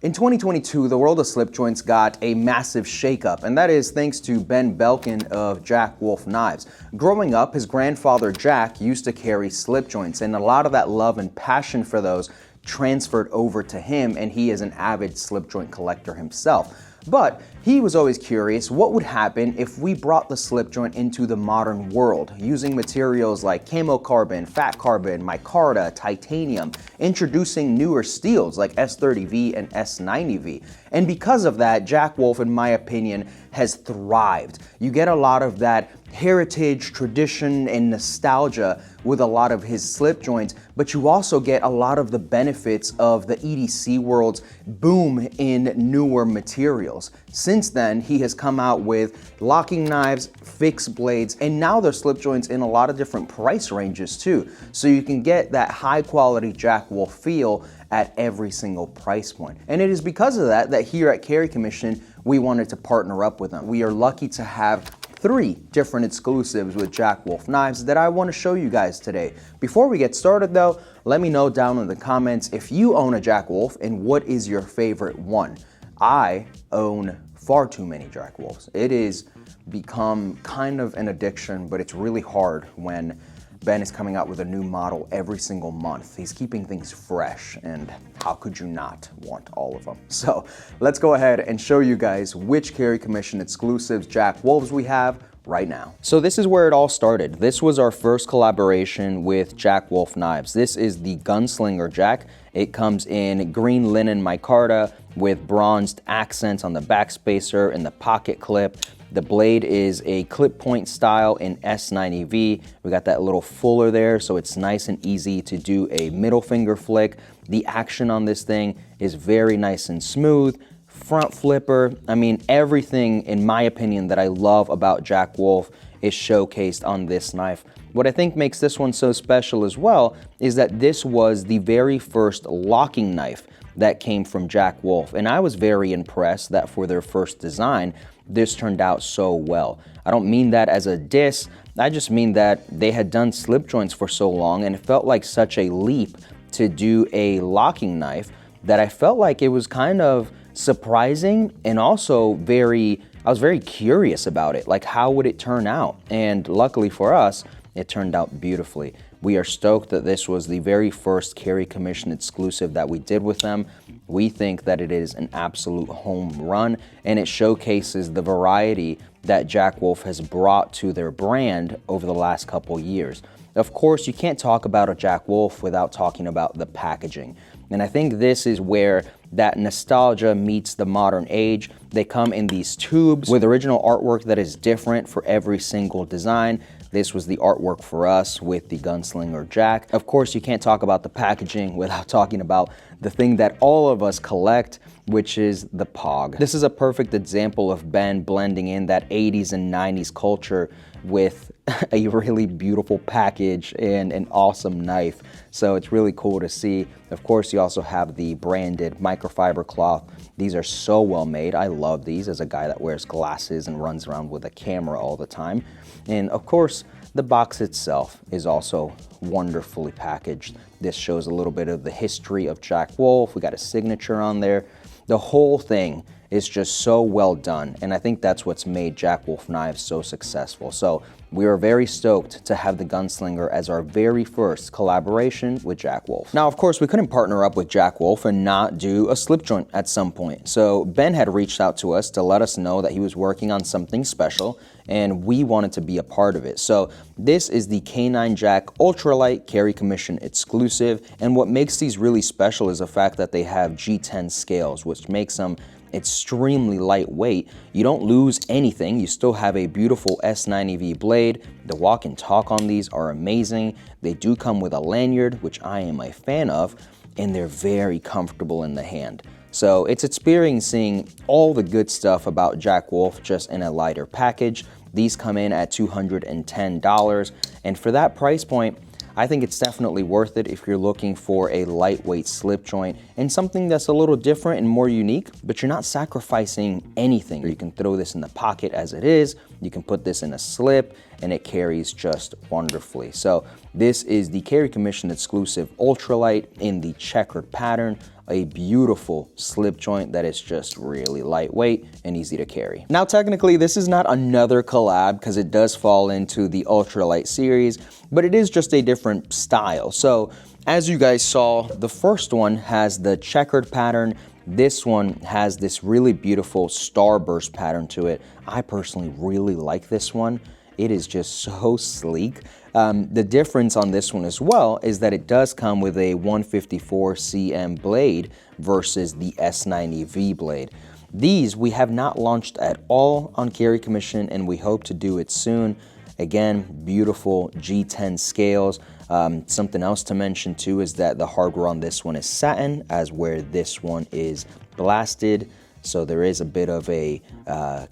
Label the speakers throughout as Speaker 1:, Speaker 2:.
Speaker 1: In 2022, the world of slip joints got a massive shakeup, and that is thanks to Ben Belkin of Jack Wolf Knives. Growing up, his grandfather Jack used to carry slip joints, and a lot of that love and passion for those transferred over to him, and he is an avid slip joint collector himself. But he was always curious what would happen if we brought the slip joint into the modern world, using materials like carbon, fat carbon, micarta, titanium, introducing newer steels like S30V and S90V. And because of that, Jack Wolf, in my opinion, has thrived. You get a lot of that heritage, tradition, and nostalgia with a lot of his slip joints, but you also get a lot of the benefits of the EDC world's boom in newer materials. Since then, he has come out with locking knives, fixed blades, and now there's slip joints in a lot of different price ranges too. So you can get that high quality Jack Wolf feel at every single price point. And it is because of that here at Carry Commission, we wanted to partner up with them. We are lucky to have 3 different exclusives with Jack Wolf Knives that I want to show you guys today. Before we get started though, let me know down in the comments if you own a Jack Wolf and what is your favorite one. I own far too many Jack Wolves. It has become kind of an addiction, but it's really hard when Ben is coming out with a new model every single month. He's keeping things fresh, and how could you not want all of them? So let's go ahead and show you guys which Carry Commission exclusives Jack Wolves we have right now. So this is where it all started. This was our first collaboration with Jack Wolf Knives. This is the Gunslinger Jack. It comes in green linen micarta with bronzed accents on the back spacer and the pocket clip. The blade is a clip point style in S90V. We got that little fuller there, so it's nice and easy to do a middle finger flick. The action on this thing is very nice and smooth. Front flipper, I mean, everything in my opinion that I love about Jack Wolf is showcased on this knife. What I think makes this one so special as well is that this was the very first locking knife that came from Jack Wolf, and I was very impressed that for their first design, this turned out so well. I don't mean that as a diss, I just mean that they had done slip joints for so long and it felt like such a leap to do a locking knife that I felt like it was kind of surprising and also I was very curious about it, like how would it turn out? And luckily for us, it turned out beautifully. We are stoked that this was the very first Carry Commission exclusive that we did with them. We think that it is an absolute home run, and it showcases the variety that Jack Wolf has brought to their brand over the last couple years. Of course, you can't talk about a Jack Wolf without talking about the packaging. And I think this is where that nostalgia meets the modern age. They come in these tubes with original artwork that is different for every single design. This was the artwork for us with the Gunslinger Jack. Of course, you can't talk about the packaging without talking about the thing that all of us collect, which is the POG. This is a perfect example of Ben blending in that 80s and 90s culture with a really beautiful package and an awesome knife. So it's really cool to see. Of course, you also have the branded microfiber cloth. These are so well made. I love these as a guy that wears glasses and runs around with a camera all the time. And of course, the box itself is also wonderfully packaged. This shows a little bit of the history of Jack Wolf. We got a signature on there. The whole thing is just so well done, and I think that's what's made Jack Wolf Knives so successful. So we are very stoked to have the Gunslinger as our very first collaboration with Jack Wolf. Now, of course, we couldn't partner up with Jack Wolf and not do a slip joint at some point. So Ben had reached out to us to let us know that he was working on something special, and we wanted to be a part of it. So this is the K9 Jack Ultralight Carry Commission exclusive, and what makes these really special is the fact that they have G10 scales, which makes them extremely lightweight. You don't lose anything. You still have a beautiful S90V blade. The walk and talk on these are amazing. They do come with a lanyard, which I am a fan of, and they're very comfortable in the hand. So it's experiencing all the good stuff about Jack Wolf just in a lighter package. These come in at $210, and for that price point, I think it's definitely worth it if you're looking for a lightweight slip joint and something that's a little different and more unique, but you're not sacrificing anything. You can throw this in the pocket as it is, You can put this in a slip and it carries just wonderfully. So this is the Carry Commission exclusive ultralight in the checkered pattern, a beautiful slip joint that is just really lightweight and easy to carry. Now, technically, this is not another collab because it does fall into the ultralight series, but it is just a different style. So as you guys saw, the first one has the checkered pattern. This one has this really beautiful starburst pattern to it. I personally really like this one. It is just so sleek. The difference on this one as well is that it does come with a 154 cm blade versus the S90V blade. These we have not launched at all on Carry Commission, and we hope to do it soon. Again, beautiful G10 scales. Something else to mention too is that the hardware on this one is satin, as where this one is blasted. So there is a bit of a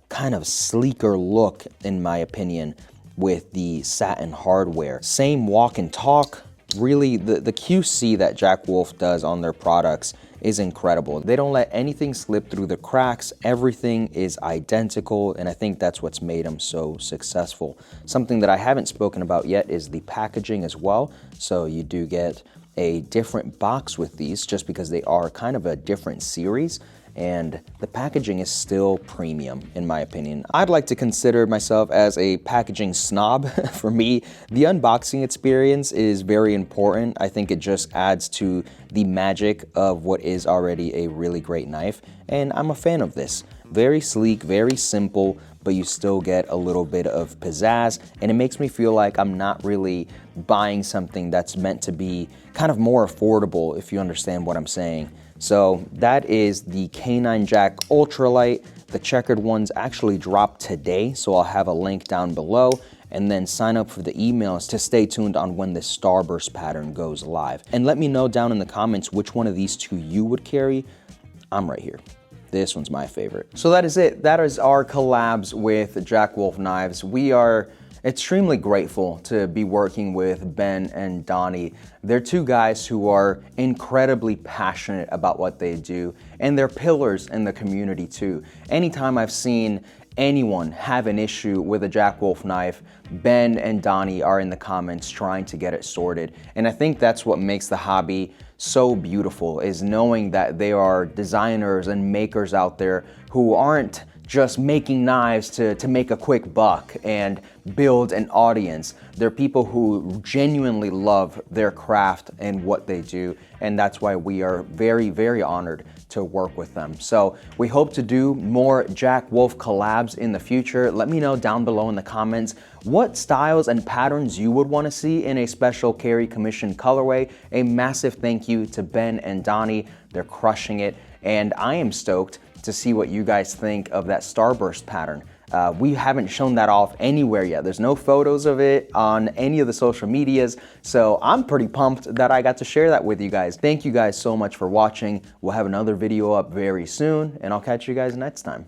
Speaker 1: kind of sleeker look, in my opinion, with the satin hardware. Same walk and talk. Really, the QC that Jack Wolf does on their products is incredible. They don't let anything slip through the cracks. Everything is identical, and I think that's what's made them so successful. Something that I haven't spoken about yet is the packaging as well. So you do get a different box with these just because they are kind of a different series, and the packaging is still premium, in my opinion. I'd like to consider myself as a packaging snob. For me, the unboxing experience is very important. I think it just adds to the magic of what is already a really great knife, and I'm a fan of this. Very sleek, very simple, but you still get a little bit of pizzazz, and it makes me feel like I'm not really buying something that's meant to be kind of more affordable, if you understand what I'm saying. So that is the K9 Jack Ultralight. The checkered ones actually dropped today, so I'll have a link down below, and then sign up for the emails to stay tuned on when the Starburst pattern goes live. And let me know down in the comments which one of these two you would carry. I'm right here. This one's my favorite. So that is it. That is our collabs with Jack Wolf Knives. We are extremely grateful to be working with Ben and Donnie. They're two guys who are incredibly passionate about what they do, and they're pillars in the community too. Anytime I've seen anyone have an issue with a Jack Wolf knife, Ben and Donnie are in the comments trying to get it sorted. And I think that's what makes the hobby so beautiful, is knowing that there are designers and makers out there who aren't just making knives to make a quick buck and build an audience. They're people who genuinely love their craft and what they do, and that's why we are very, very honored to work with them. So we hope to do more Jack Wolf collabs in the future. Let me know down below in the comments what styles and patterns you would want to see in a special Carry Commission colorway. A massive thank you to Ben and Donnie. They're crushing it, and I am stoked to see what you guys think of that Starburst pattern. We haven't shown that off anywhere yet. There's no photos of it on any of the social medias, so I'm pretty pumped that I got to share that with you guys. Thank you guys so much for watching. We'll have another video up very soon, and I'll catch you guys next time.